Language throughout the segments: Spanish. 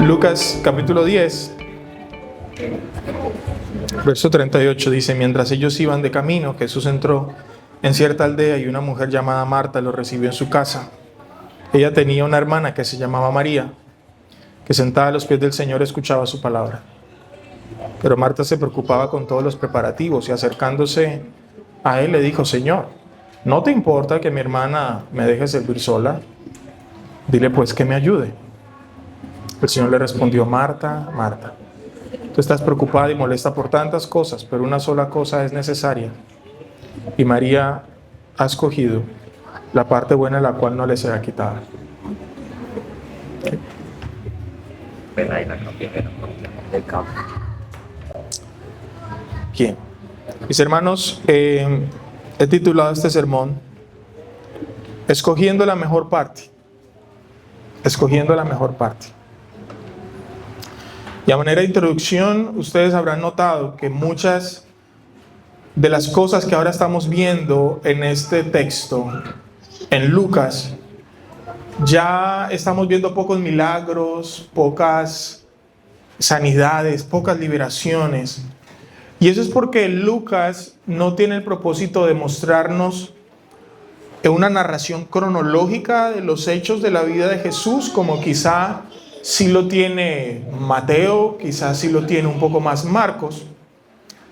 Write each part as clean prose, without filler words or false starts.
Lucas capítulo 10, verso 38 dice: mientras ellos iban de camino, Jesús entró en cierta aldea y una mujer llamada Marta lo recibió en su casa. Ella tenía una hermana que se llamaba María, que sentada a los pies del Señor escuchaba su palabra. Pero Marta se preocupaba con todos los preparativos y acercándose a él le dijo: Señor, ¿no te importa que mi hermana me deje servir sola? Dile pues que me ayude. El Señor le respondió: Marta, Marta, tú estás preocupada y molesta por tantas cosas, pero una sola cosa es necesaria. Y María ha escogido la parte buena, la cual no le será quitada. Bien. Mis hermanos, he titulado este sermón Escogiendo la mejor parte. Escogiendo la mejor parte. Y a manera de introducción, ustedes habrán notado que muchas de las cosas que ahora estamos viendo en este texto, en Lucas, ya estamos viendo pocos milagros, pocas sanidades, pocas liberaciones. Y eso es porque Lucas no tiene el propósito de mostrarnos una narración cronológica de los hechos de la vida de Jesús, como quizá sí lo tiene Mateo, quizás sí lo tiene un poco más Marcos,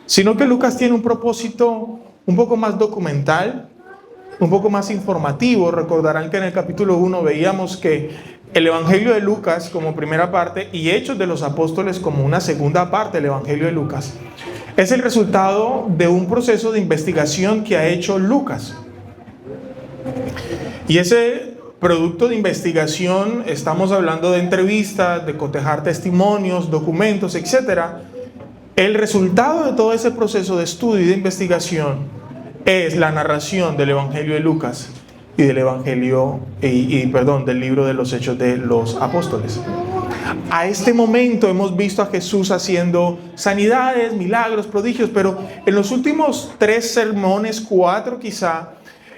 sino que Lucas tiene un propósito un poco más documental, un poco más informativo. Recordarán que en el capítulo 1 veíamos que el Evangelio de Lucas como primera parte y Hechos de los Apóstoles como una segunda parte del Evangelio de Lucas es el resultado de un proceso de investigación que ha hecho Lucas. Y ese producto de investigación, estamos hablando de entrevistas, de cotejar testimonios, documentos, etc. El resultado de todo ese proceso de estudio y de investigación es la narración del Evangelio de Lucas y del del libro de los Hechos de los Apóstoles. A este momento hemos visto a Jesús haciendo sanidades, milagros, prodigios, pero en los últimos 3 sermones, 4 quizá,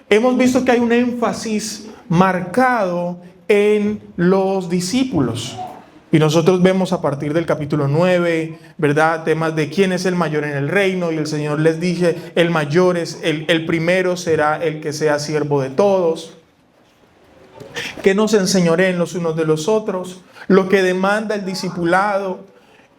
hemos visto que hay un énfasis marcado en los discípulos. Y nosotros vemos a partir del capítulo 9, ¿verdad? Temas de quién es el mayor en el reino. Y el Señor les dice: el mayor es el primero será el que sea siervo de todos. Que no se enseñoreen los unos de los otros. Lo que demanda el discipulado.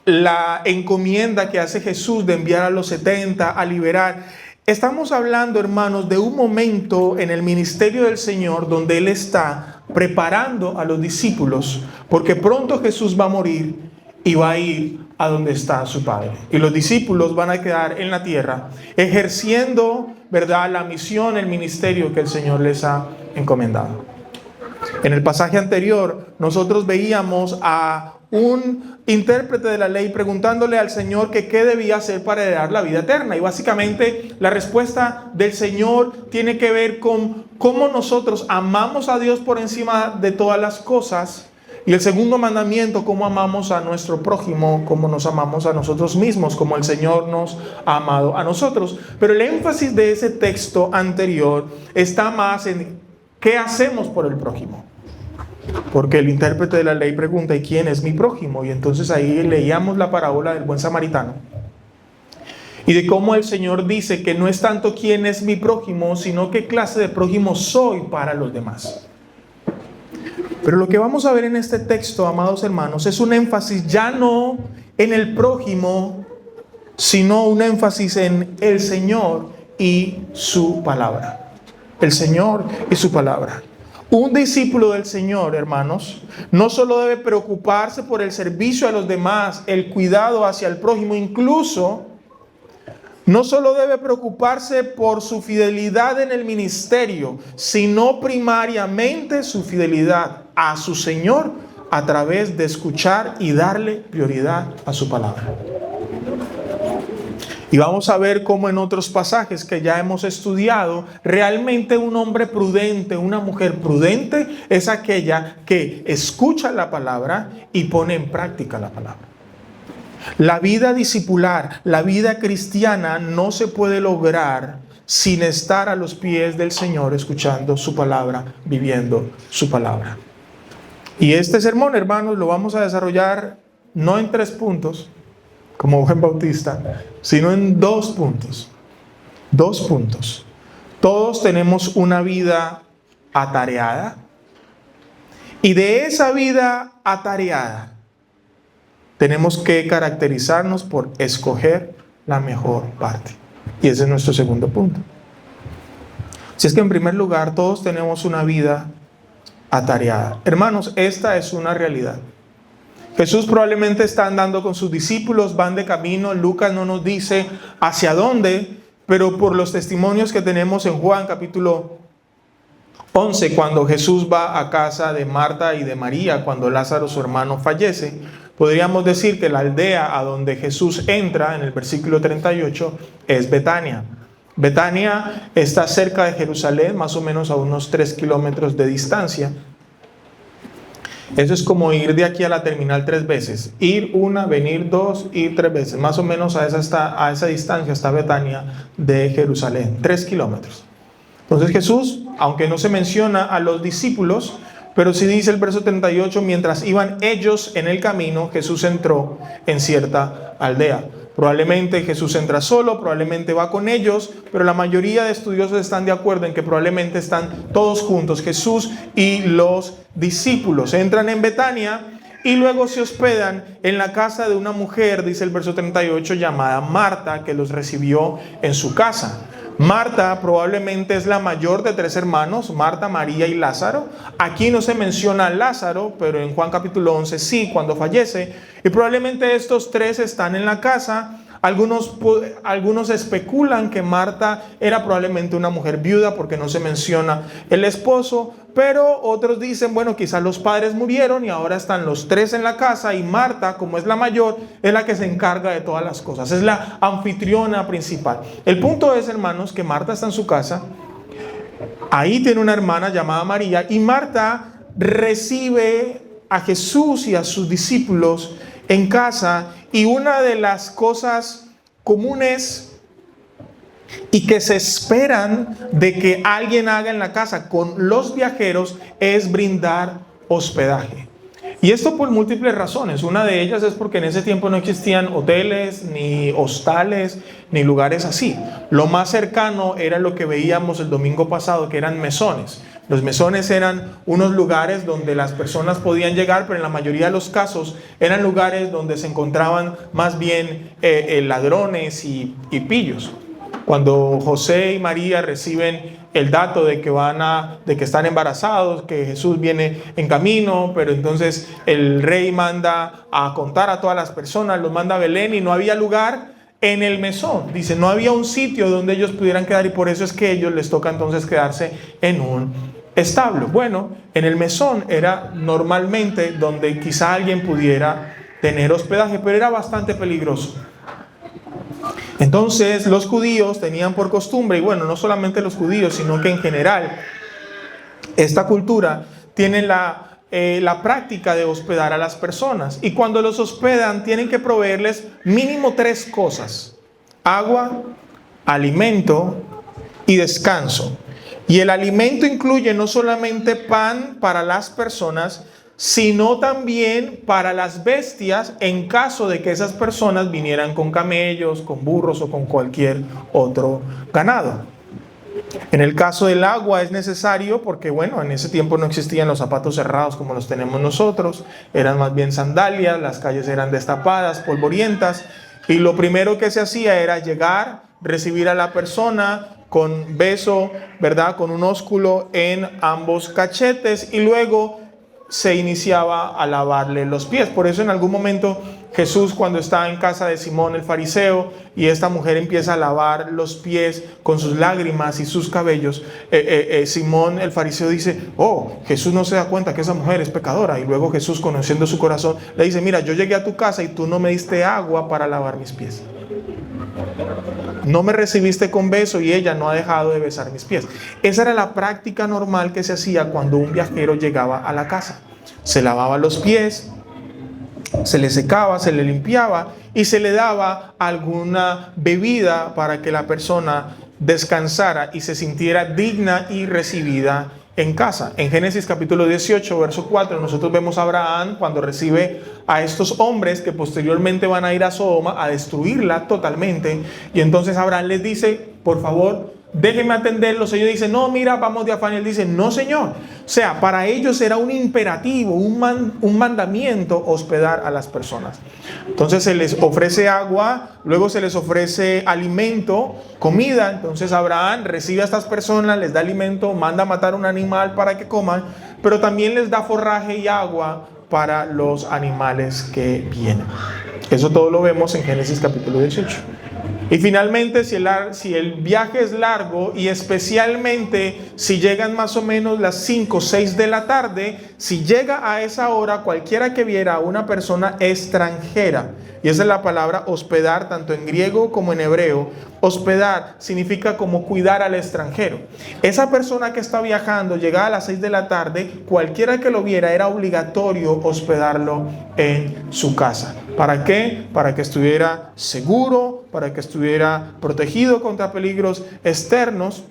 La encomienda que hace Jesús de enviar a los 70 a liberar. Estamos hablando, hermanos, de un momento en el ministerio del Señor donde Él está preparando a los discípulos, porque pronto Jesús va a morir y va a ir a donde está su Padre. Y los discípulos van a quedar en la tierra ejerciendo, ¿verdad?, la misión, el ministerio que el Señor les ha encomendado. En el pasaje anterior, nosotros veíamos a un intérprete de la ley preguntándole al Señor que qué debía hacer para heredar la vida eterna. Y básicamente la respuesta del Señor tiene que ver con cómo nosotros amamos a Dios por encima de todas las cosas. Y el segundo mandamiento, cómo amamos a nuestro prójimo, cómo nos amamos a nosotros mismos, como el Señor nos ha amado a nosotros. Pero el énfasis de ese texto anterior está más en qué hacemos por el prójimo. Porque el intérprete de la ley pregunta: ¿y quién es mi prójimo? Y entonces ahí leíamos la parábola del buen samaritano. Y de cómo el Señor dice que no es tanto quién es mi prójimo, sino qué clase de prójimo soy para los demás. Pero lo que vamos a ver en este texto, amados hermanos, es un énfasis ya no en el prójimo, sino un énfasis en el Señor y su palabra. El Señor y su palabra. Un discípulo del Señor, hermanos, no solo debe preocuparse por el servicio a los demás, el cuidado hacia el prójimo, incluso no solo debe preocuparse por su fidelidad en el ministerio, sino primariamente su fidelidad a su Señor a través de escuchar y darle prioridad a su palabra. Y vamos a ver cómo en otros pasajes que ya hemos estudiado, realmente un hombre prudente, una mujer prudente, es aquella que escucha la palabra y pone en práctica la palabra. La vida discipular, la vida cristiana no se puede lograr sin estar a los pies del Señor, escuchando su palabra, viviendo su palabra. Y este sermón, hermanos, lo vamos a desarrollar no en 3 puntos, como Juan Bautista, sino en 2 puntos. 2 puntos. Todos tenemos una vida atareada. Y de esa vida atareada, tenemos que caracterizarnos por escoger la mejor parte. Y ese es nuestro segundo punto. Si es que en primer lugar, todos tenemos una vida atareada. Hermanos, esta es una realidad. Jesús probablemente está andando con sus discípulos, van de camino. Lucas no nos dice hacia dónde, pero por los testimonios que tenemos en Juan capítulo 11, cuando Jesús va a casa de Marta y de María, cuando Lázaro, su hermano, fallece, podríamos decir que la aldea a donde Jesús entra, en el versículo 38, es Betania. Betania está cerca de Jerusalén, más o menos a unos 3 kilómetros de distancia. Eso es como ir de aquí a la terminal 3 veces. Ir 1, venir 2, ir 3 veces. Más o menos a esa distancia está Betania de Jerusalén, 3 kilómetros. Entonces Jesús, aunque no se menciona a los discípulos, pero sí dice el verso 38, mientras iban ellos en el camino, Jesús entró en cierta aldea. Probablemente Jesús entra solo, probablemente va con ellos, pero la mayoría de estudiosos están de acuerdo en que probablemente están todos juntos, Jesús y los discípulos. Entran en Betania y luego se hospedan en la casa de una mujer, dice el verso 38, llamada Marta, que los recibió en su casa. Marta probablemente es la mayor de 3 hermanos, Marta, María y Lázaro. Aquí no se menciona a Lázaro, pero en Juan capítulo 11 sí, cuando fallece. Y probablemente estos 3 están en la casa. Algunos especulan que Marta era probablemente una mujer viuda porque no se menciona el esposo, pero otros dicen, bueno, quizás los padres murieron y ahora están los 3 en la casa y Marta, como es la mayor, es la que se encarga de todas las cosas, es la anfitriona principal. El punto es, hermanos, que Marta está en su casa, ahí tiene una hermana llamada María y Marta recibe a Jesús y a sus discípulos en casa. Y una de las cosas comunes y que se esperan de que alguien haga en la casa con los viajeros es brindar hospedaje. Y esto por múltiples razones. Una de ellas es porque en ese tiempo no existían hoteles, ni hostales, ni lugares así. Lo más cercano era lo que veíamos el domingo pasado, que eran mesones. Los mesones eran unos lugares donde las personas podían llegar, pero en la mayoría de los casos eran lugares donde se encontraban más bien ladrones y pillos. Cuando José y María reciben el dato de que están embarazados, que Jesús viene en camino, pero entonces el rey manda a contar a todas las personas, los manda a Belén y no había lugar en el mesón. Dice, no había un sitio donde ellos pudieran quedar y por eso es que a ellos les toca entonces quedarse en un establo. Bueno, en el mesón era normalmente donde quizá alguien pudiera tener hospedaje, pero era bastante peligroso. Entonces los judíos tenían por costumbre, y bueno, no solamente los judíos, sino que en general esta cultura tiene la práctica de hospedar a las personas. Y cuando los hospedan tienen que proveerles mínimo 3 cosas: agua, alimento y descanso. Y el alimento incluye no solamente pan para las personas, sino también para las bestias en caso de que esas personas vinieran con camellos, con burros o con cualquier otro ganado. En el caso del agua es necesario porque, bueno, en ese tiempo no existían los zapatos cerrados como los tenemos nosotros, eran más bien sandalias, las calles eran destapadas, polvorientas, y lo primero que se hacía era llegar, recibir a la persona con beso, ¿verdad?, con un ósculo en ambos cachetes, y luego se iniciaba a lavarle los pies. Por eso en algún momento Jesús, cuando está en casa de Simón el fariseo y esta mujer empieza a lavar los pies con sus lágrimas y sus cabellos, Simón el fariseo dice, oh, Jesús no se da cuenta que esa mujer es pecadora. Y luego Jesús, conociendo su corazón, le dice, mira, yo llegué a tu casa y tú no me diste agua para lavar mis pies. No me recibiste con beso y ella no ha dejado de besar mis pies. Esa era la práctica normal que se hacía cuando un viajero llegaba a la casa. Se lavaba los pies, se le secaba, se le limpiaba y se le daba alguna bebida para que la persona descansara y se sintiera digna y recibida en casa. En Génesis capítulo 18, verso 4, nosotros vemos a Abraham cuando recibe a estos hombres que posteriormente van a ir a Sodoma a destruirla totalmente. Y entonces Abraham les dice, por favor, déjenme atenderlos. Ellos dicen, no, mira, vamos de afán. Y él dice, no, Señor. O sea, para ellos era un imperativo, un mandamiento hospedar a las personas. Entonces se les ofrece agua, luego se les ofrece alimento, comida. Entonces Abraham recibe a estas personas, les da alimento, manda a matar un animal para que coman, pero también les da forraje y agua para los animales que vienen. Eso todo lo vemos en Génesis capítulo 18. Y finalmente, si el viaje es largo y especialmente si llegan más o menos las 5 o 6 de la tarde, si llega a esa hora, cualquiera que viera a una persona extranjera, y esa es la palabra hospedar, tanto en griego como en hebreo. Hospedar significa como cuidar al extranjero. Esa persona que está viajando, llegada a las 6 de la tarde, cualquiera que lo viera era obligatorio hospedarlo en su casa. ¿Para qué? Para que estuviera seguro, para que estuviera protegido contra peligros externos.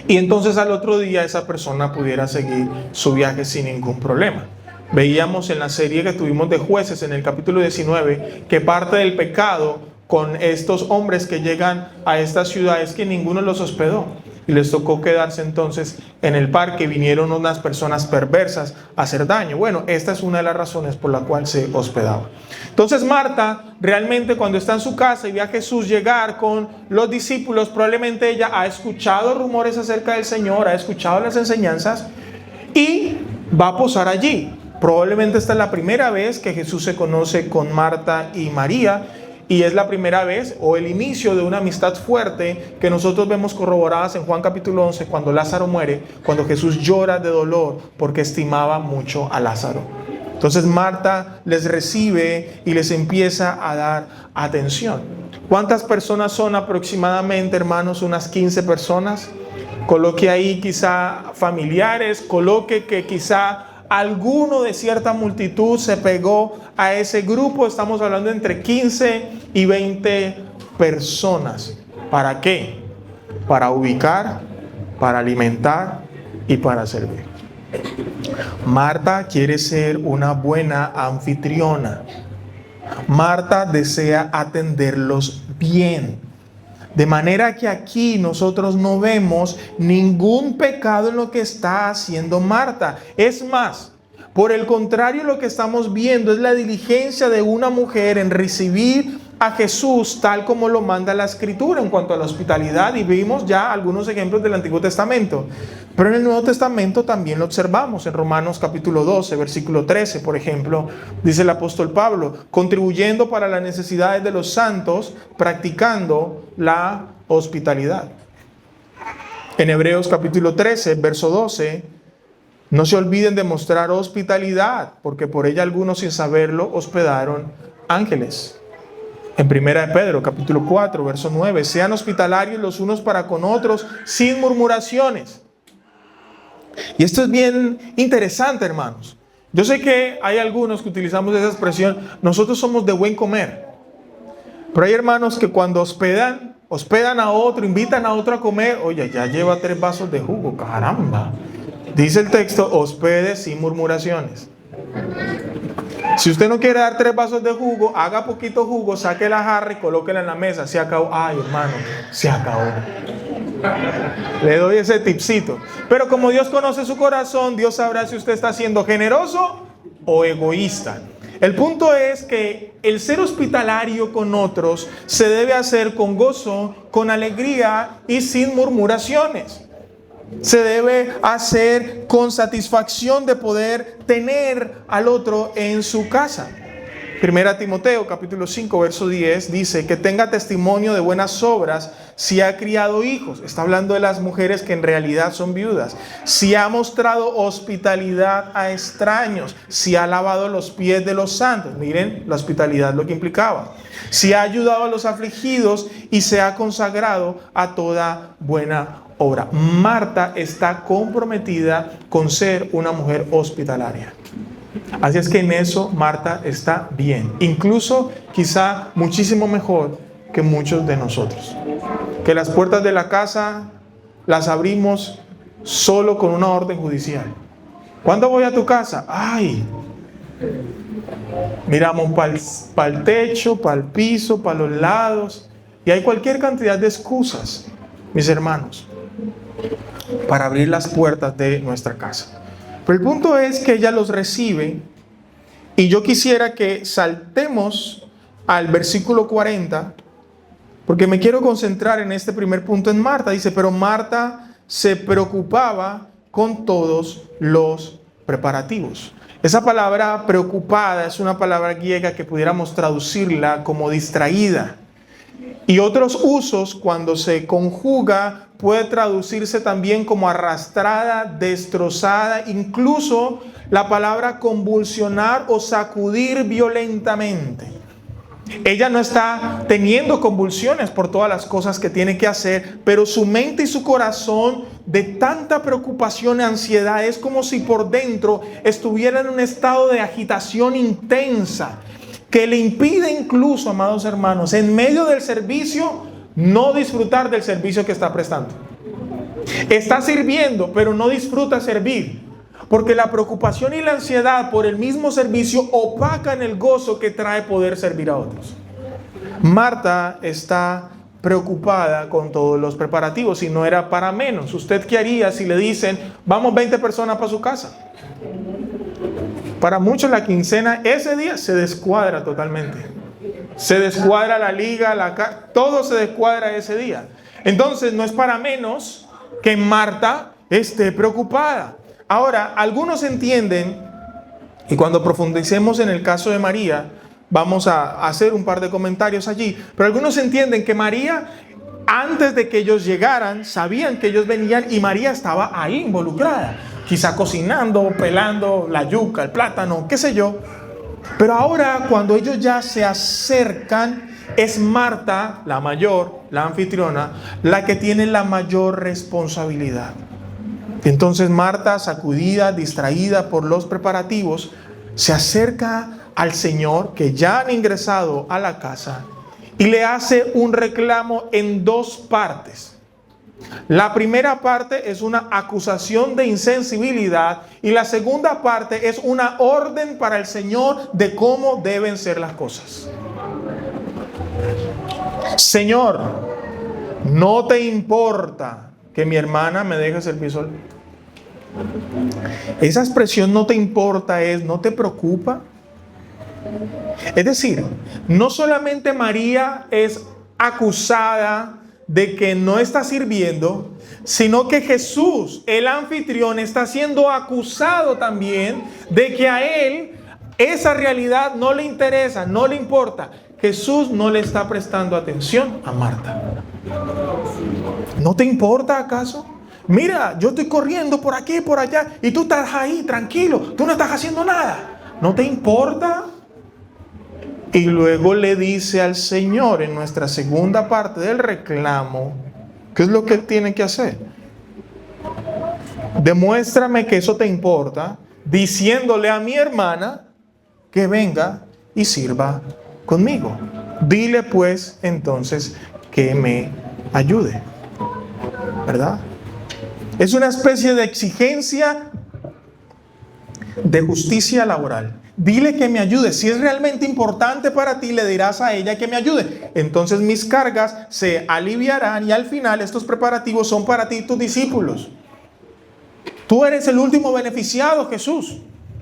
Y entonces al otro día esa persona pudiera seguir su viaje sin ningún problema. Veíamos en la serie que tuvimos de Jueces en el capítulo 19 que parte del pecado con estos hombres que llegan a esta ciudad es que ninguno los hospedó y les tocó quedarse entonces en el parque. Vinieron unas personas perversas a hacer daño. Bueno, esta es una de las razones por la cual se hospedaba. Entonces Marta realmente cuando está en su casa y ve a Jesús llegar con los discípulos, probablemente ella ha escuchado rumores acerca del Señor, ha escuchado las enseñanzas y va a posar allí. Probablemente esta es la primera vez que Jesús se conoce con Marta y María y es la primera vez o el inicio de una amistad fuerte que nosotros vemos corroboradas en Juan capítulo 11 cuando Lázaro muere, cuando Jesús llora de dolor porque estimaba mucho a Lázaro. Entonces Marta les recibe y les empieza a dar atención. ¿Cuántas personas son aproximadamente, hermanos? Unas 15 personas. Coloque ahí quizá familiares, coloque que quizá alguno de cierta multitud se pegó a ese grupo. Estamos hablando entre 15 y 20 personas. ¿Para qué? Para ubicar, para alimentar y para servir. Marta quiere ser una buena anfitriona. Marta desea atenderlos bien. De manera que aquí nosotros no vemos ningún pecado en lo que está haciendo Marta. Es más, por el contrario, lo que estamos viendo es la diligencia de una mujer en recibir a Jesús tal como lo manda la Escritura en cuanto a la hospitalidad. Y vimos ya algunos ejemplos del Antiguo Testamento. Pero en el Nuevo Testamento también lo observamos. En Romanos capítulo 12, versículo 13, por ejemplo, dice el apóstol Pablo, contribuyendo para las necesidades de los santos, practicando la hospitalidad. En Hebreos capítulo 13, verso 12, no se olviden de mostrar hospitalidad, porque por ella algunos sin saberlo hospedaron ángeles. En 1 de Pedro capítulo 4, verso 9, sean hospitalarios los unos para con otros sin murmuraciones. Y esto es bien interesante, hermanos. Yo sé que hay algunos que utilizamos esa expresión, nosotros somos de buen comer. Pero hay hermanos que cuando hospedan a otro, invitan a otro a comer, oye, ya lleva 3 vasos de jugo, caramba. Dice el texto, hospede sin murmuraciones. Si usted no quiere dar 3 vasos de jugo, haga poquito jugo, saque la jarra y colóquela en la mesa. Se acabó. Ay, hermano, se acabó. Le doy ese tipcito. Pero como Dios conoce su corazón, Dios sabrá si usted está siendo generoso o egoísta. El punto es que el ser hospitalario con otros se debe hacer con gozo, con alegría y sin murmuraciones. Se debe hacer con satisfacción de poder tener al otro en su casa. Primera Timoteo capítulo 5 verso 10 dice que tenga testimonio de buenas obras si ha criado hijos. Está hablando de las mujeres que en realidad son viudas. Si ha mostrado hospitalidad a extraños. Si ha lavado los pies de los santos. Miren la hospitalidad lo que implicaba. Si ha ayudado a los afligidos y se ha consagrado a toda buena obra. Marta está comprometida con ser una mujer hospitalaria. Así es que en eso Marta está bien. Incluso quizá muchísimo mejor que muchos de nosotros. que las puertas de la casa las abrimos solo con una orden judicial. ¿Cuándo voy a tu casa? Ay, miramos para el techo, para el piso, para los lados, y hay cualquier cantidad de excusas, mis hermanos, para abrir las puertas de nuestra casa. Pero el punto es que ella los recibe, y yo quisiera que saltemos al versículo 40, porque me quiero concentrar en este primer punto en Marta. Dice, pero Marta se preocupaba con todos los preparativos. Esa palabra preocupada es una palabra griega que pudiéramos traducirla como distraída. Y otros usos, cuando se conjuga, puede traducirse también como arrastrada, destrozada, incluso la palabra convulsionar o sacudir violentamente. Ella no está teniendo convulsiones por todas las cosas que tiene que hacer, pero su mente y su corazón, de tanta preocupación y ansiedad, es como si por dentro estuviera en un estado de agitación intensa, que le impide incluso, amados hermanos, en medio del servicio, no disfrutar del servicio que está prestando. Está sirviendo, pero no disfruta servir. Porque la preocupación y la ansiedad por el mismo servicio opacan el gozo que trae poder servir a otros. Marta está preocupada con todos los preparativos y no era para menos. ¿Usted qué haría si le dicen, vamos 20 personas para su casa? Para muchos la quincena ese día se descuadra totalmente. Se descuadra la liga, todo se descuadra ese día. Entonces no es para menos que Marta esté preocupada. Ahora, algunos entienden, y cuando profundicemos en el caso de María, vamos a hacer un par de comentarios allí, pero algunos entienden que María, antes de que ellos llegaran, sabían que ellos venían y María estaba ahí involucrada, quizá cocinando, pelando la yuca, el plátano, qué sé yo. Pero ahora, cuando ellos ya se acercan, es Marta, la mayor, la anfitriona, la que tiene la mayor responsabilidad. Entonces Marta, sacudida, distraída por los preparativos, se acerca al Señor, que ya han ingresado a la casa, y le hace un reclamo en dos partes. La primera parte es una acusación de insensibilidad y la segunda parte es una orden para el Señor de cómo deben ser las cosas. Señor, ¿no te importa que mi hermana me deje servir sola? Esa expresión no te importa es, ¿no te preocupa? Es decir, no solamente María es acusada de que no está sirviendo, sino que Jesús, el anfitrión, está siendo acusado también de que a él esa realidad no le interesa, no le importa. Jesús no le está prestando atención a Marta. ¿No te importa acaso? Mira, yo estoy corriendo por aquí y por allá y tú estás ahí tranquilo, tú no estás haciendo nada. ¿No te importa? Y luego le dice al Señor en nuestra segunda parte del reclamo, ¿qué es lo que él tiene que hacer? Demuéstrame que eso te importa, diciéndole a mi hermana que venga y sirva conmigo. Dile pues entonces que me ayude, ¿verdad? Es una especie de exigencia de justicia laboral. Dile que me ayude. Si es realmente importante para ti, le dirás a ella que me ayude. Entonces mis cargas se aliviarán y al final estos preparativos son para ti y tus discípulos. Tú eres el último beneficiado, Jesús.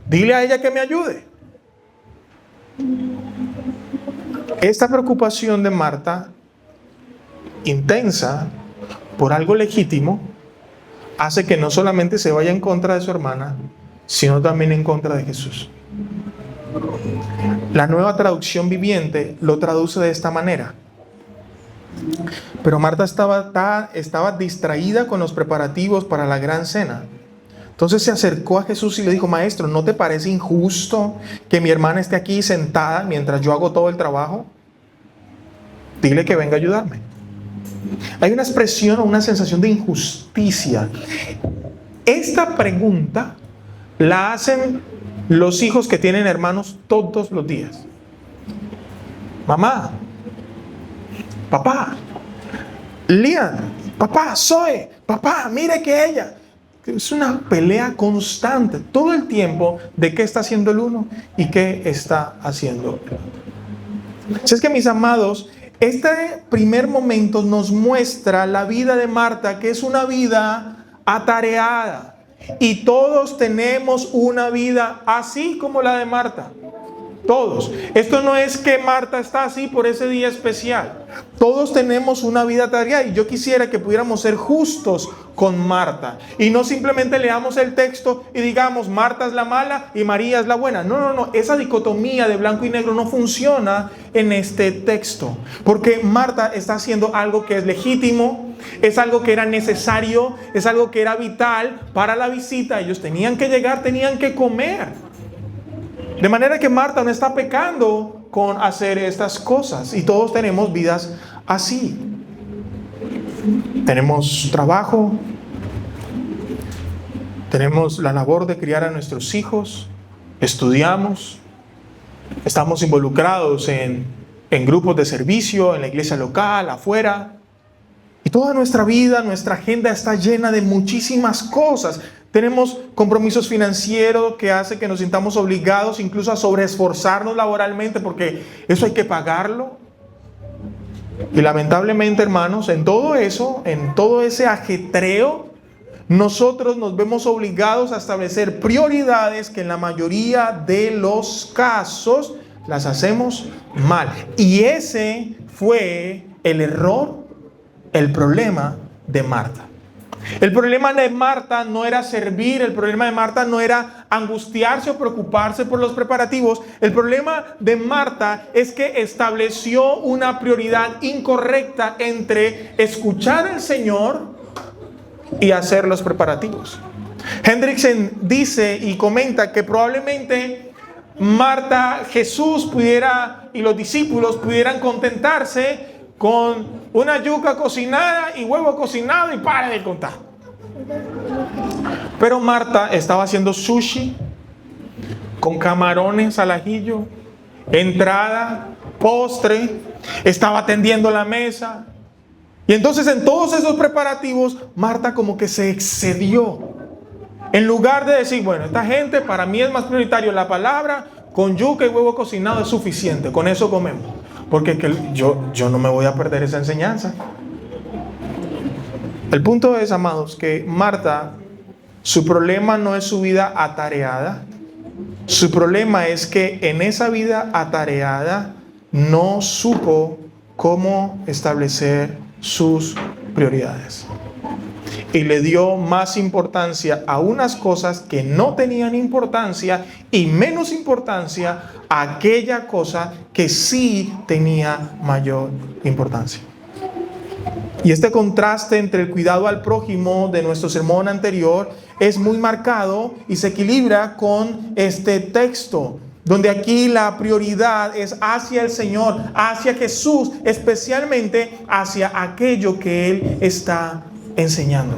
Dile a ella que me ayude. Esta preocupación de Marta, intensa, por algo legítimo, hace que no solamente se vaya en contra de su hermana, sino también en contra de Jesús. La Nueva Traducción Viviente lo traduce de esta manera. Pero Marta estaba distraída con los preparativos para la gran cena. Entonces se acercó a Jesús y le dijo, Maestro, ¿no te parece injusto que mi hermana esté aquí sentada mientras yo hago todo el trabajo? Dile que venga a ayudarme. Hay una expresión o una sensación de injusticia. Esta pregunta la hacen los hijos que tienen hermanos todos los días. Mamá, papá, Lian, papá, Zoe, papá, mire que ella. Es una pelea constante todo el tiempo de qué está haciendo el uno y qué está haciendo el otro. Así es que, mis amados, este primer momento nos muestra la vida de Marta, que es una vida atareada. Y todos tenemos una vida así como la de Marta. Todos. Esto no es que Marta está así por ese día especial. Todos tenemos una vida atareada y yo quisiera que pudiéramos ser justos con Marta y no simplemente leamos el texto y digamos Marta es la mala y María es la buena. No. Esa dicotomía de blanco y negro no funciona en este texto, porque Marta está haciendo algo que es legítimo, es algo que era necesario, es algo que era vital para la visita. Ellos tenían que llegar, tenían que comer. De manera que Marta no está pecando con hacer estas cosas. Y todos tenemos vidas así. Tenemos trabajo. Tenemos la labor de criar a nuestros hijos. Estudiamos. Estamos involucrados en grupos de servicio, en la iglesia local, afuera. Y toda nuestra vida, nuestra agenda está llena de muchísimas cosas. Tenemos compromisos financieros que hacen que nos sintamos obligados incluso a sobreesforzarnos laboralmente porque eso hay que pagarlo. Y lamentablemente, hermanos, en todo eso, en todo ese ajetreo, nosotros nos vemos obligados a establecer prioridades que en la mayoría de los casos las hacemos mal. Y ese fue el error, el problema de Marta. El problema de Marta no era servir, el problema de Marta no era angustiarse o preocuparse por los preparativos. El problema de Marta es que estableció una prioridad incorrecta entre escuchar al Señor y hacer los preparativos. Hendrickson dice y comenta que probablemente Marta, Jesús pudiera y los discípulos pudieran contentarse con una yuca cocinada y huevo cocinado y para de contar. Pero Marta estaba haciendo sushi con camarones al ajillo, entrada, postre, estaba atendiendo la mesa. Y entonces en todos esos preparativos, Marta como que se excedió. En lugar de decir, bueno, esta gente, para mí es más prioritario la palabra, con yuca y huevo cocinado es suficiente, con eso comemos. Porque yo no me voy a perder esa enseñanza. El punto es, amados, que Marta, su problema no es su vida atareada. Su problema es que en esa vida atareada no supo cómo establecer sus prioridades. Y le dio más importancia a unas cosas que no tenían importancia y menos importancia a aquella cosa que sí tenía mayor importancia. Y este contraste entre el cuidado al prójimo de nuestro sermón anterior es muy marcado y se equilibra con este texto, donde aquí la prioridad es hacia el Señor, hacia Jesús, especialmente hacia aquello que Él está enseñando.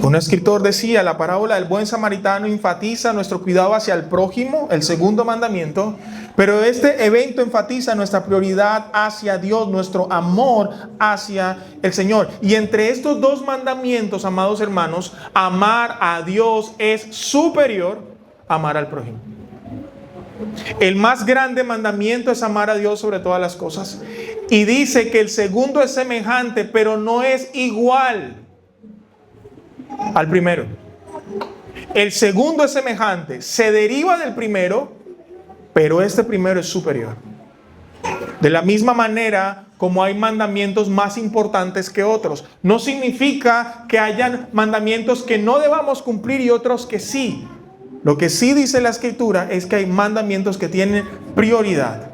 Un escritor decía, la parábola del buen samaritano enfatiza nuestro cuidado hacia el prójimo, el segundo mandamiento, pero este evento enfatiza nuestra prioridad hacia Dios, nuestro amor hacia el Señor. Y entre estos dos mandamientos, amados hermanos, amar a Dios es superior a amar al prójimo. El más grande mandamiento es amar a Dios sobre todas las cosas. Y dice que el segundo es semejante, pero no es igual al primero. El segundo es semejante, se deriva del primero, pero este primero es superior. De la misma manera como hay mandamientos más importantes que otros. No significa que hayan mandamientos que no debamos cumplir y otros que sí. Lo que sí dice la Escritura es que hay mandamientos que tienen prioridad.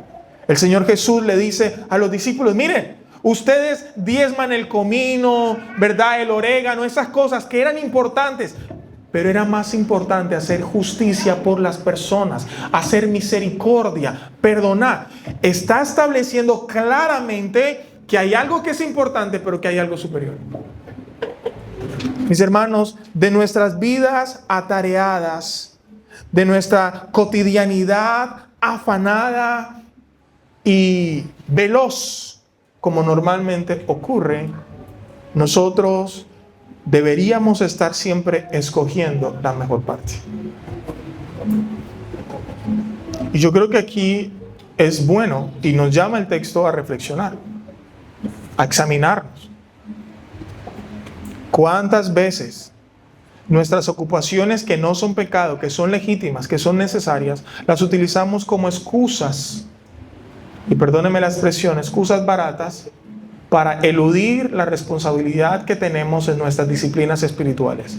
El Señor Jesús le dice a los discípulos, miren, ustedes diezman el comino, ¿verdad? El orégano, esas cosas que eran importantes. Pero era más importante hacer justicia por las personas, hacer misericordia, perdonar. Está estableciendo claramente que hay algo que es importante, pero que hay algo superior. Mis hermanos, de nuestras vidas atareadas, de nuestra cotidianidad afanada y veloz, como normalmente ocurre, nosotros deberíamos estar siempre escogiendo la mejor parte. Y yo creo que aquí es bueno y nos llama el texto a reflexionar, a examinarnos. ¿Cuántas veces nuestras ocupaciones que no son pecado, que son legítimas, que son necesarias, las utilizamos como excusas, y perdónenme la expresión, excusas baratas, para eludir la responsabilidad que tenemos en nuestras disciplinas espirituales,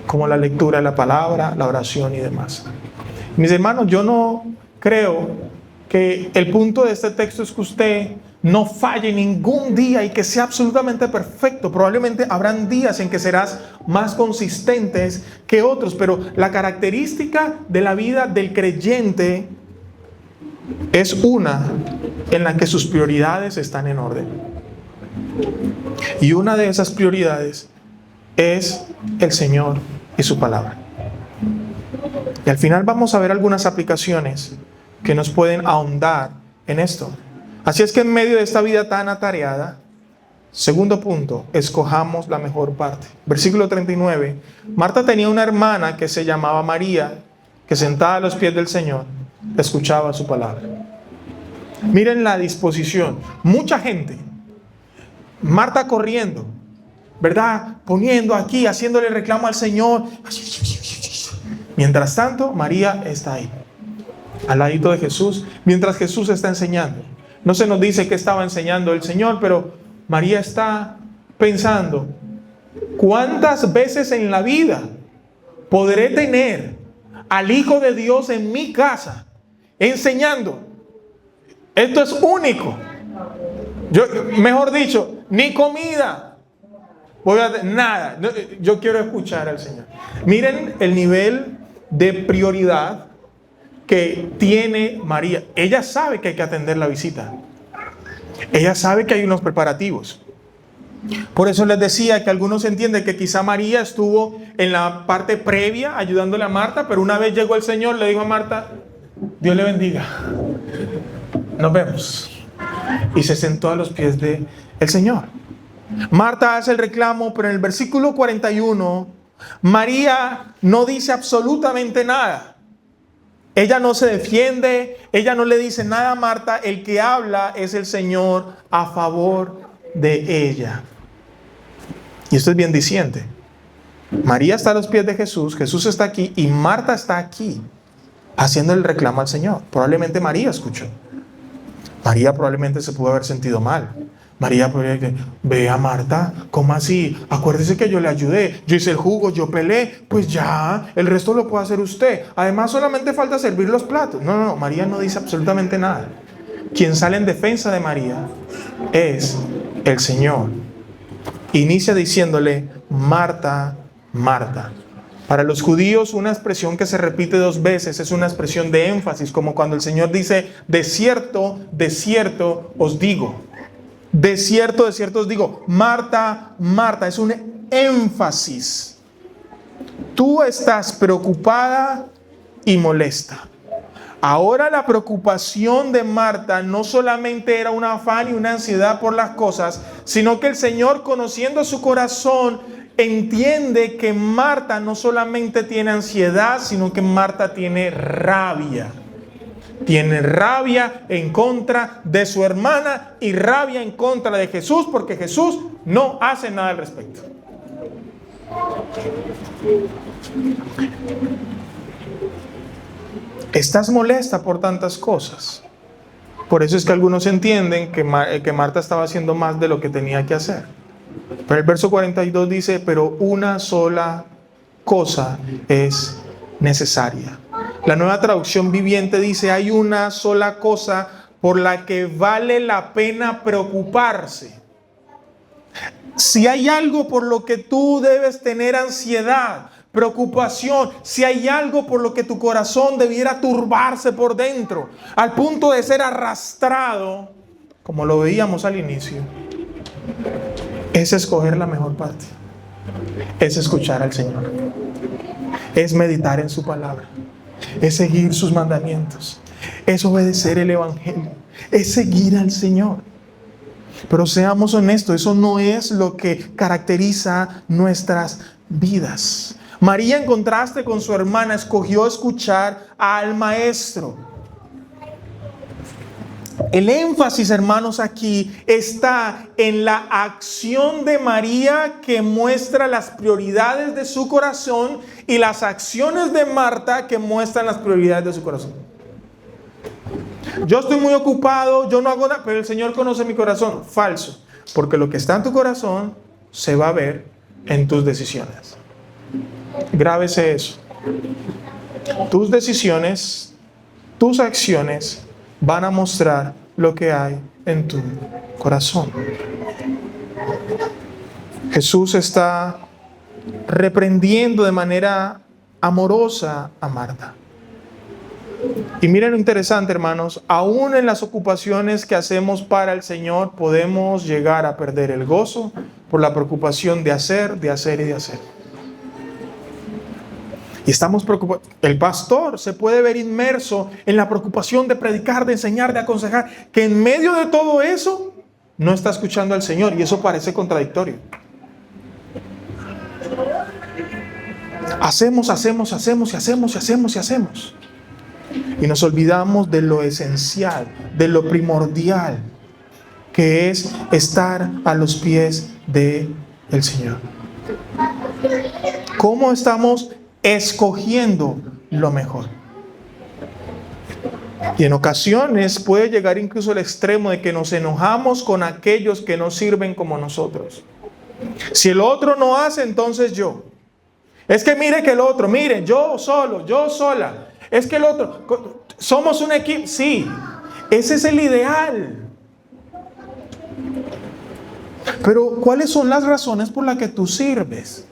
como la lectura de la palabra, la oración y demás? Mis hermanos, yo no creo que el punto de este texto es que usted no falle ningún día y que sea absolutamente perfecto. Probablemente habrán días en que serás más consistentes que otros, pero la característica de la vida del creyente es una en la que sus prioridades están en orden. Y una de esas prioridades es el Señor y su palabra. Y al final vamos a ver algunas aplicaciones que nos pueden ahondar en esto. Así es que en medio de esta vida tan atareada, segundo punto, escojamos la mejor parte. Versículo 39. Marta tenía una hermana que se llamaba María, que sentada a los pies del Señor, escuchaba su palabra. Miren la disposición. Mucha gente. Marta corriendo, ¿verdad? Poniendo aquí, haciéndole reclamo al Señor. Mientras tanto, María está ahí, al ladito de Jesús, mientras Jesús está enseñando. No se nos dice qué estaba enseñando el Señor, pero María está pensando, ¿cuántas veces en la vida podré tener al Hijo de Dios en mi casa enseñando? Esto es único. Mejor dicho, ni comida voy a nada. Yo quiero escuchar al Señor. Miren el nivel de prioridad que tiene María. Ella sabe que hay que atender la visita. Ella sabe que hay unos preparativos. Por eso les decía que algunos entienden que quizá María estuvo en la parte previa ayudándole a Marta, pero una vez llegó el Señor, le dijo a Marta, Dios le bendiga, nos vemos. Y se sentó a los pies del Señor. Marta hace el reclamo, pero en el versículo 41, María no dice absolutamente nada. Ella no se defiende, ella no le dice nada a Marta. El que habla es el Señor a favor de ella. Y esto es bien diciente. María está a los pies de Jesús, Jesús está aquí y Marta está aquí haciendo el reclamo al Señor. Probablemente María escuchó. María probablemente se pudo haber sentido mal. María podría decir, ve a Marta, ¿cómo así? Acuérdese que yo le ayudé, yo hice el jugo, yo peleé, pues ya, el resto lo puede hacer usted. Además solamente falta servir los platos. No, María no dice absolutamente nada. Quien sale en defensa de María es el Señor. Inicia diciéndole, Marta, Marta. Para los judíos, una expresión que se repite 2 veces es una expresión de énfasis, como cuando el Señor dice, de cierto os digo. De cierto os digo. Marta, Marta, es un énfasis. Tú estás preocupada y molesta. Ahora la preocupación de Marta no solamente era un afán y una ansiedad por las cosas, sino que el Señor, conociendo su corazón, entiende que Marta no solamente tiene ansiedad, sino que Marta tiene rabia. Tiene rabia en contra de su hermana y rabia en contra de Jesús, porque Jesús no hace nada al respecto. Estás molesta por tantas cosas. Por eso es que algunos entienden que Marta estaba haciendo más de lo que tenía que hacer. Pero el verso 42 dice, pero una sola cosa es necesaria. La Nueva Traducción Viviente dice, hay una sola cosa por la que vale la pena preocuparse. Si hay algo por lo que tú debes tener ansiedad, preocupación, si hay algo por lo que tu corazón debiera turbarse por dentro, al punto de ser arrastrado, como lo veíamos al inicio, es escoger la mejor parte. Es escuchar al Señor. Es meditar en su palabra. Es seguir sus mandamientos. Es obedecer el Evangelio. Es seguir al Señor. Pero seamos honestos, eso no es lo que caracteriza nuestras vidas. María, en contraste con su hermana, escogió escuchar al Maestro. El énfasis, hermanos, aquí está en la acción de María, que muestra las prioridades de su corazón, y las acciones de Marta, que muestran las prioridades de su corazón. Yo estoy muy ocupado, yo no hago nada, pero el Señor conoce mi corazón. Falso, porque lo que está en tu corazón se va a ver en tus decisiones. Grábese eso. Tus decisiones, tus acciones van a mostrar lo que hay en tu corazón. Jesús está reprendiendo de manera amorosa a Marta. Y miren lo interesante, hermanos, aún en las ocupaciones que hacemos para el Señor podemos llegar a perder el gozo por la preocupación de hacer y de hacer. Y estamos preocupados. El pastor se puede ver inmerso en la preocupación de predicar, de enseñar, de aconsejar, que en medio de todo eso no está escuchando al Señor, y eso parece contradictorio. Hacemos. Y nos olvidamos de lo esencial, de lo primordial, que es estar a los pies del Señor. ¿Cómo estamos escogiendo lo mejor? Y en ocasiones puede llegar incluso al extremo de que nos enojamos con aquellos que no sirven como nosotros. Si el otro no hace, entonces yo. Es que mire que el otro, mire, yo solo, yo sola. Es que el otro, somos un equipo. Sí, ese es el ideal. Pero ¿cuáles son las razones por las que tú sirves?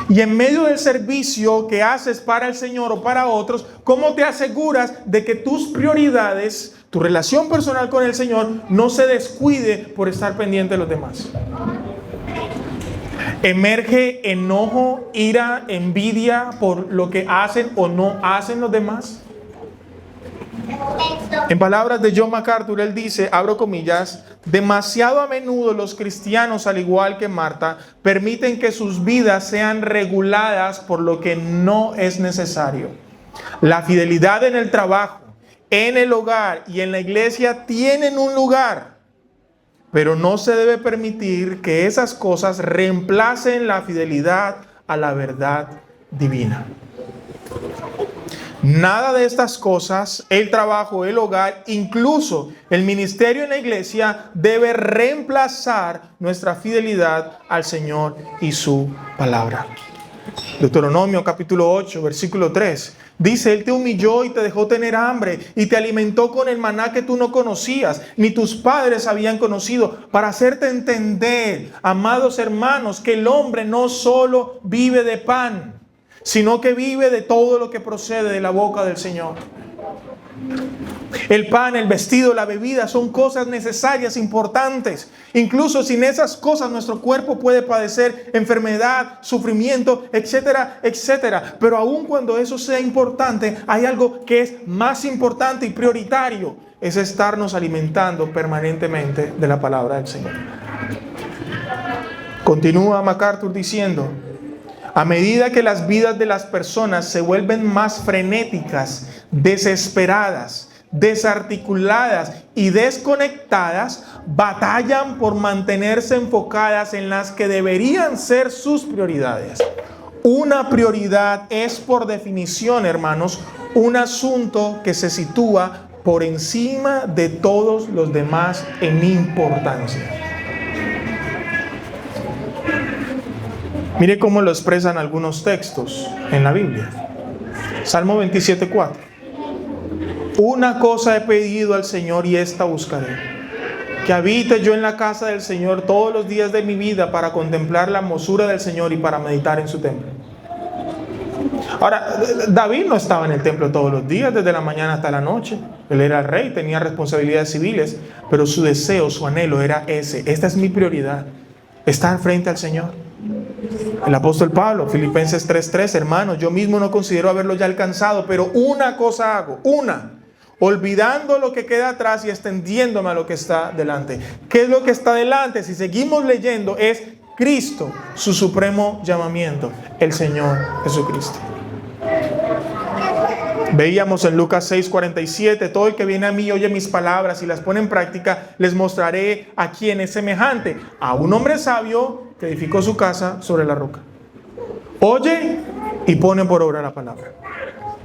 Y en medio del servicio que haces para el Señor o para otros, ¿cómo te aseguras de que tus prioridades, tu relación personal con el Señor, no se descuide por estar pendiente de los demás? ¿Emerge enojo, ira, envidia por lo que hacen o no hacen los demás? En palabras de John MacArthur, él dice, abro comillas, demasiado a menudo los cristianos, al igual que Marta, permiten que sus vidas sean reguladas por lo que no es necesario. La fidelidad en el trabajo, en el hogar y en la iglesia tienen un lugar, pero no se debe permitir que esas cosas reemplacen la fidelidad a la verdad divina. Nada de estas cosas, el trabajo, el hogar, incluso el ministerio en la iglesia, debe reemplazar nuestra fidelidad al Señor y su palabra. Deuteronomio capítulo 8, versículo 3. Dice, Él te humilló y te dejó tener hambre y te alimentó con el maná que tú no conocías, ni tus padres habían conocido, para hacerte entender, amados hermanos, que el hombre no solo vive de pan, sino que vive de todo lo que procede de la boca del Señor. El pan, el vestido, la bebida son cosas necesarias, importantes. Incluso sin esas cosas nuestro cuerpo puede padecer enfermedad, sufrimiento, etcétera, etcétera. Pero aun cuando eso sea importante, hay algo que es más importante y prioritario. Es estarnos alimentando permanentemente de la palabra del Señor. Continúa MacArthur diciendo, a medida que las vidas de las personas se vuelven más frenéticas, desesperadas, desarticuladas y desconectadas, batallan por mantenerse enfocadas en las que deberían ser sus prioridades. Una prioridad es, por definición, hermanos, un asunto que se sitúa por encima de todos los demás en importancia. Mire cómo lo expresan algunos textos en la Biblia. Salmo 27:4. Una cosa he pedido al Señor y esta buscaré, que habite yo en la casa del Señor todos los días de mi vida, para contemplar la hermosura del Señor y para meditar en su templo. Ahora, David no estaba en el templo todos los días, desde la mañana hasta la noche. Él era el rey, tenía responsabilidades civiles, pero su deseo, su anhelo era ese. Esta es mi prioridad, estar frente al Señor. El apóstol Pablo, Filipenses 3:3, hermanos, yo mismo no considero haberlo ya alcanzado, pero una cosa hago, olvidando lo que queda atrás y extendiéndome a lo que está delante. ¿Qué es lo que está delante? Si seguimos leyendo, es Cristo, su supremo llamamiento, el Señor Jesucristo. Veíamos en Lucas 6:47, todo el que viene a mí oye mis palabras y las pone en práctica, les mostraré a quién es semejante, a un hombre sabio que edificó su casa sobre la roca. Oye y pone por obra la palabra.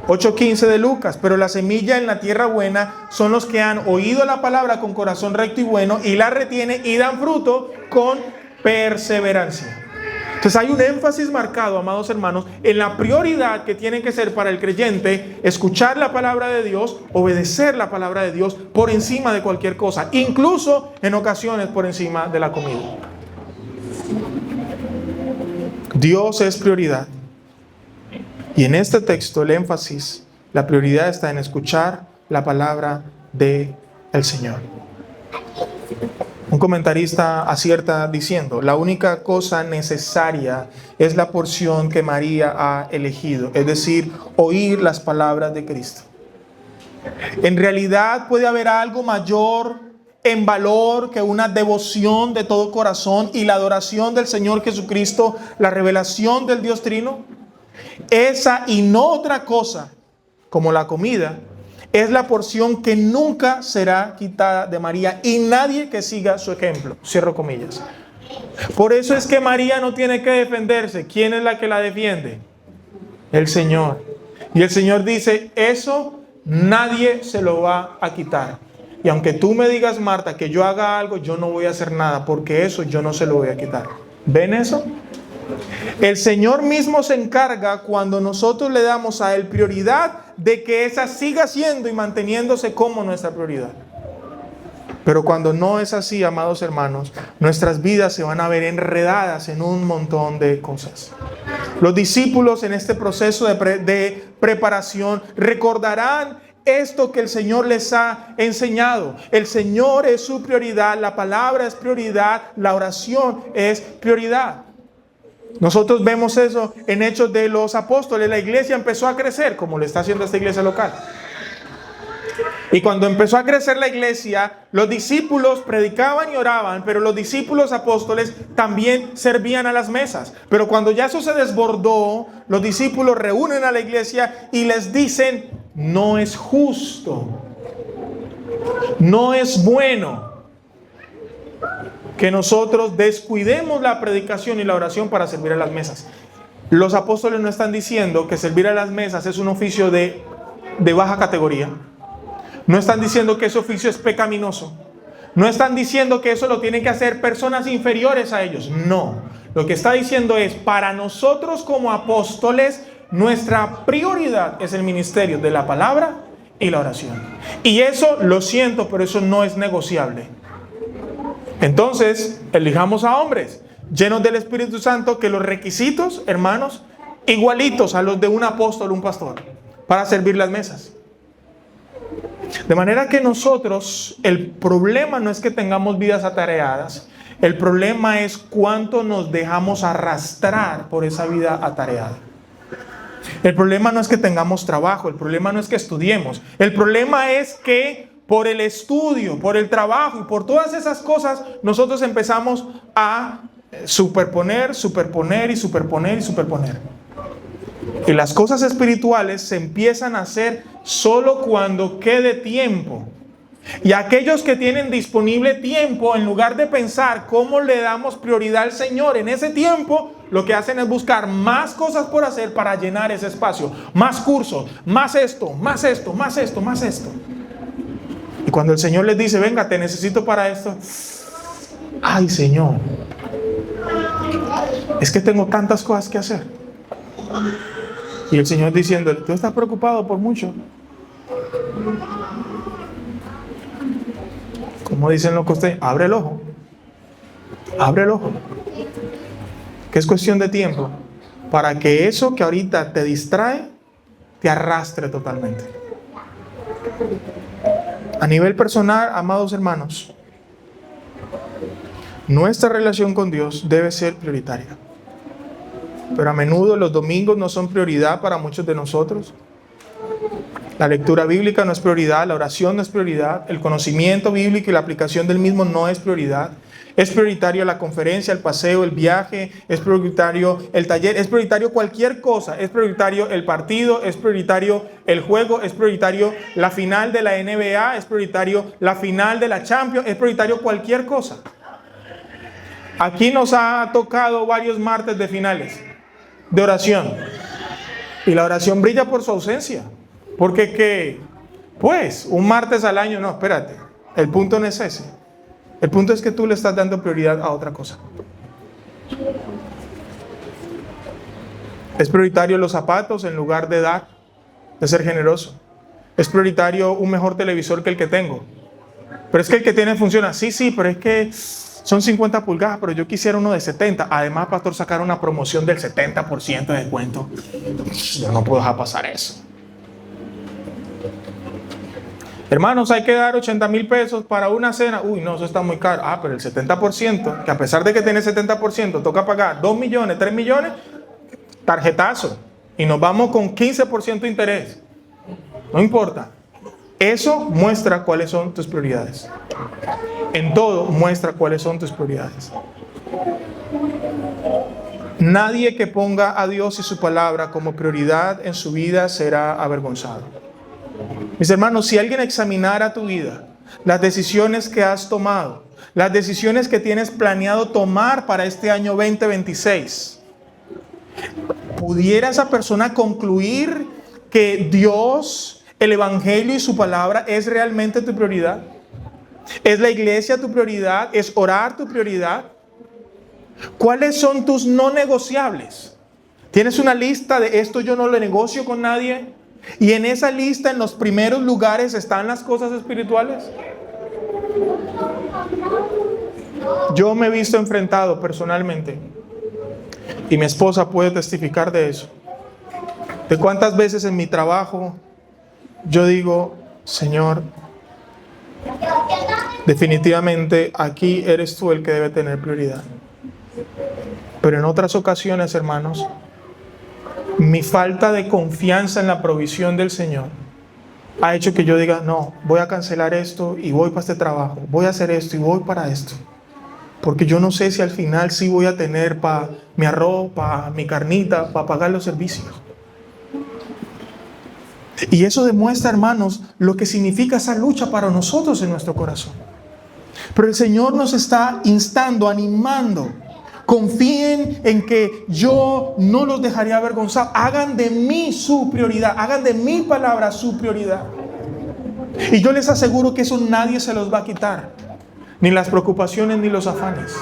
8:15 de Lucas, pero la semilla en la tierra buena son los que han oído la palabra con corazón recto y bueno y la retienen y dan fruto con perseverancia. Entonces hay un énfasis marcado, amados hermanos, en la prioridad que tiene que ser para el creyente escuchar la palabra de Dios, obedecer la palabra de Dios por encima de cualquier cosa, incluso en ocasiones por encima de la comida. Dios es prioridad. Y en este texto el énfasis, la prioridad está en escuchar la palabra del Señor. Un comentarista acierta diciendo, la única cosa necesaria es la porción que María ha elegido, es decir, oír las palabras de Cristo. En realidad puede haber algo mayor en valor que una devoción de todo corazón y la adoración del Señor Jesucristo, la revelación del Dios Trino. Esa y no otra cosa, como la comida, es la porción que nunca será quitada de María y nadie que siga su ejemplo. Cierro comillas. Por eso es que María no tiene que defenderse. ¿Quién es la que la defiende? El Señor. Y el Señor dice, eso nadie se lo va a quitar. Y aunque tú me digas, Marta, que yo haga algo, yo no voy a hacer nada, porque eso yo no se lo voy a quitar. ¿Ven eso? El Señor mismo se encarga, cuando nosotros le damos a Él prioridad, de que esa siga siendo y manteniéndose como nuestra prioridad. Pero cuando no es así, amados hermanos, nuestras vidas se van a ver enredadas en un montón de cosas. Los discípulos en este proceso de preparación recordarán esto que el Señor les ha enseñado. El Señor es su prioridad, la palabra es prioridad, la oración es prioridad. Nosotros vemos eso en Hechos de los Apóstoles. La iglesia empezó a crecer, como le está haciendo esta iglesia local. Y cuando empezó a crecer la iglesia, los discípulos predicaban y oraban, pero los discípulos apóstoles también servían a las mesas. Pero cuando ya eso se desbordó, los discípulos reúnen a la iglesia y les dicen, no es justo, no es bueno que nosotros descuidemos la predicación y la oración para servir a las mesas. Los apóstoles no están diciendo que servir a las mesas es un oficio de baja categoría. No están diciendo que ese oficio es pecaminoso. No están diciendo que eso lo tienen que hacer personas inferiores a ellos. No. Lo que está diciendo es, para nosotros como apóstoles, nuestra prioridad es el ministerio de la palabra y la oración. Y eso, lo siento, pero eso no es negociable. Entonces, elijamos a hombres llenos del Espíritu Santo, que los requisitos, hermanos, igualitos a los de un apóstol, un pastor, para servir las mesas. De manera que nosotros, el problema no es que tengamos vidas atareadas, el problema es cuánto nos dejamos arrastrar por esa vida atareada. El problema no es que tengamos trabajo, el problema no es que estudiemos, el problema es que por el estudio, por el trabajo y por todas esas cosas, nosotros empezamos a superponer. Y las cosas espirituales se empiezan a hacer solo cuando quede tiempo. Y aquellos que tienen disponible tiempo, en lugar de pensar cómo le damos prioridad al Señor en ese tiempo, lo que hacen es buscar más cosas por hacer para llenar ese espacio. Más cursos, más esto. Y cuando el Señor les dice, venga, te necesito para esto. Ay, Señor, es que tengo tantas cosas que hacer. Y el Señor diciendo, tú estás preocupado por mucho. Como dicen los costeños, abre el ojo. Abre el ojo. Que es cuestión de tiempo para que eso que ahorita te distrae, te arrastre totalmente. A nivel personal, amados hermanos, nuestra relación con Dios debe ser prioritaria. Pero a menudo los domingos no son prioridad para muchos de nosotros. La lectura bíblica no es prioridad, la oración no es prioridad, el conocimiento bíblico y la aplicación del mismo no es prioridad. Es prioritario la conferencia, el paseo, el viaje, es prioritario el taller, es prioritario cualquier cosa, es prioritario el partido, es prioritario el juego, es prioritario la final de la NBA, es prioritario la final de la Champions, es prioritario cualquier cosa. Aquí nos ha tocado varios martes de finales de oración y la oración brilla por su ausencia, porque que, pues, un martes al año, no, espérate, el punto no es ese. El punto es que tú le estás dando prioridad a otra cosa. Es prioritario los zapatos en lugar de dar, de ser generoso. Es prioritario un mejor televisor que el que tengo. Pero es que el que tiene funciona. Sí, pero es que son 50 pulgadas, pero yo quisiera uno de 70. Además, pastor, sacar una promoción del 70% de descuento. Yo no puedo dejar pasar eso. Hermanos, hay que dar 80,000 pesos para una cena. Uy, no, eso está muy caro. Pero el 70%, que a pesar de que tiene 70%, toca pagar 2 millones, 3 millones, tarjetazo. Y nos vamos con 15% de interés. No importa. Eso muestra cuáles son tus prioridades. En todo muestra cuáles son tus prioridades. Nadie que ponga a Dios y su palabra como prioridad en su vida será avergonzado. Mis hermanos, si alguien examinara tu vida, las decisiones que has tomado, las decisiones que tienes planeado tomar para este año 2026, ¿pudiera esa persona concluir que Dios, el Evangelio y su palabra es realmente tu prioridad? ¿Es la iglesia tu prioridad? ¿Es orar tu prioridad? ¿Cuáles son tus no negociables? ¿Tienes una lista de esto yo no lo negocio con nadie? Y en esa lista, en los primeros lugares, están las cosas espirituales. Yo me he visto enfrentado personalmente, y mi esposa puede testificar de eso, de cuántas veces en mi trabajo yo digo, Señor, definitivamente aquí eres tú el que debe tener prioridad. Pero en otras ocasiones, hermanos, mi falta de confianza en la provisión del Señor ha hecho que yo diga, no, voy a cancelar esto y voy para este trabajo, voy a hacer esto y voy para esto, porque yo no sé si al final sí voy a tener para mi arroz, para mi carnita, para pagar los servicios. Y eso demuestra, hermanos, lo que significa esa lucha para nosotros en nuestro corazón. Pero el Señor nos está instando, animando. Confíen en que yo no los dejaré avergonzados. Hagan de mí su prioridad. Hagan de mi palabra su prioridad. Y yo les aseguro que eso nadie se los va a quitar. Ni las preocupaciones ni los afanes.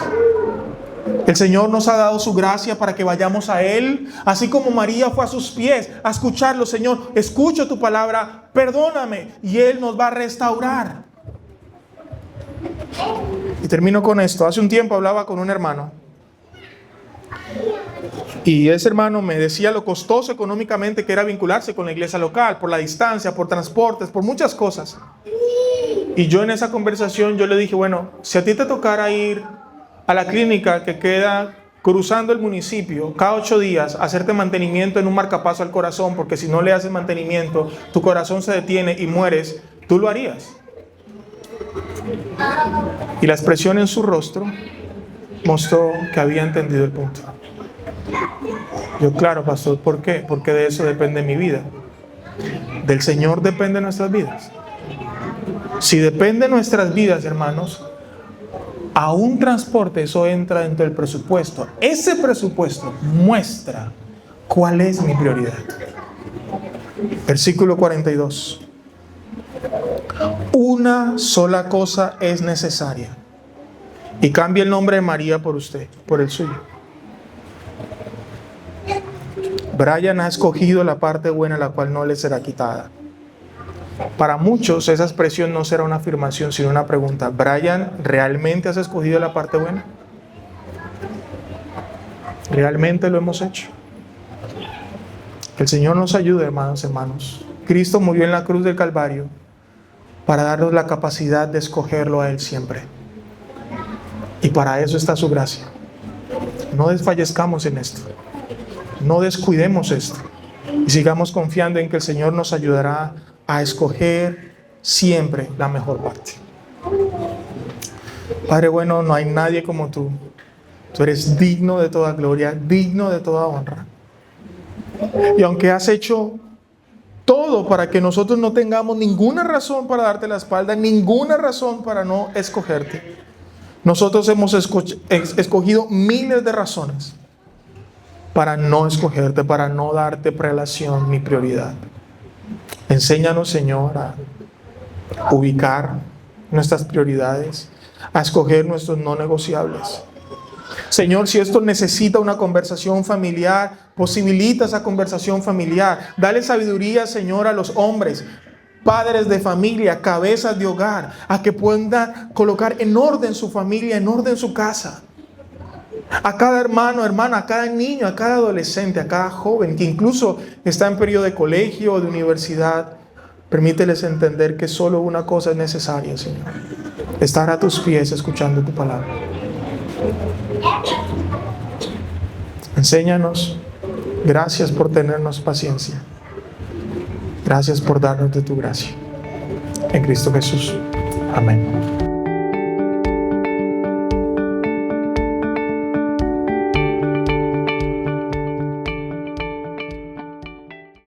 El Señor nos ha dado su gracia para que vayamos a Él. Así como María fue a sus pies a escucharlo. Señor, escucho tu palabra. Perdóname. Y Él nos va a restaurar. Y termino con esto. Hace un tiempo hablaba con un hermano. Y ese hermano me decía lo costoso económicamente que era vincularse con la iglesia local, por la distancia, por transportes, por muchas cosas. Y yo en esa conversación yo le dije, bueno, si a ti te tocara ir a la clínica que queda cruzando el municipio cada 8 días, hacerte mantenimiento en un marcapaso al corazón, porque si no le haces mantenimiento, tu corazón se detiene y mueres, ¿tú lo harías? Y la expresión en su rostro mostró que había entendido el punto. Yo, claro, pastor, ¿por qué? Porque de eso depende mi vida. Del Señor depende nuestras vidas. Si depende nuestras vidas, hermanos, a un transporte eso entra dentro del presupuesto. Ese presupuesto muestra cuál es mi prioridad. Versículo 42. Una sola cosa es necesaria. Y cambie el nombre de María por usted, por el suyo. Brian ha escogido la parte buena, la cual no le será quitada. Para muchos esa expresión no será una afirmación, sino una pregunta. ¿Brian, realmente has escogido la parte buena? ¿Realmente lo hemos hecho? Que el Señor nos ayude, hermanos. Cristo murió en la cruz del Calvario para darnos la capacidad de escogerlo a Él siempre. Y para eso está su gracia. No desfallezcamos en esto. No descuidemos esto. Y sigamos confiando en que el Señor nos ayudará a escoger siempre la mejor parte. Padre bueno, no hay nadie como tú. Tú eres digno de toda gloria, digno de toda honra. Y aunque has hecho todo para que nosotros no tengamos ninguna razón para darte la espalda, ninguna razón para no escogerte, nosotros hemos escogido miles de razones para no escogerte, para no darte prelación ni prioridad. Enséñanos, Señor, a ubicar nuestras prioridades, a escoger nuestros no negociables. Señor, si esto necesita una conversación familiar, posibilita esa conversación familiar. Dale sabiduría, Señor, a los hombres, padres de familia, cabezas de hogar, a que puedan colocar en orden su familia, en orden su casa. A cada hermano, hermana, a cada niño, a cada adolescente, a cada joven que incluso está en periodo de colegio o de universidad, permíteles entender que solo una cosa es necesaria, Señor: estar a tus pies escuchando tu palabra. Enséñanos. Gracias por tenernos paciencia. Gracias por darnos de tu gracia. En Cristo Jesús. Amén.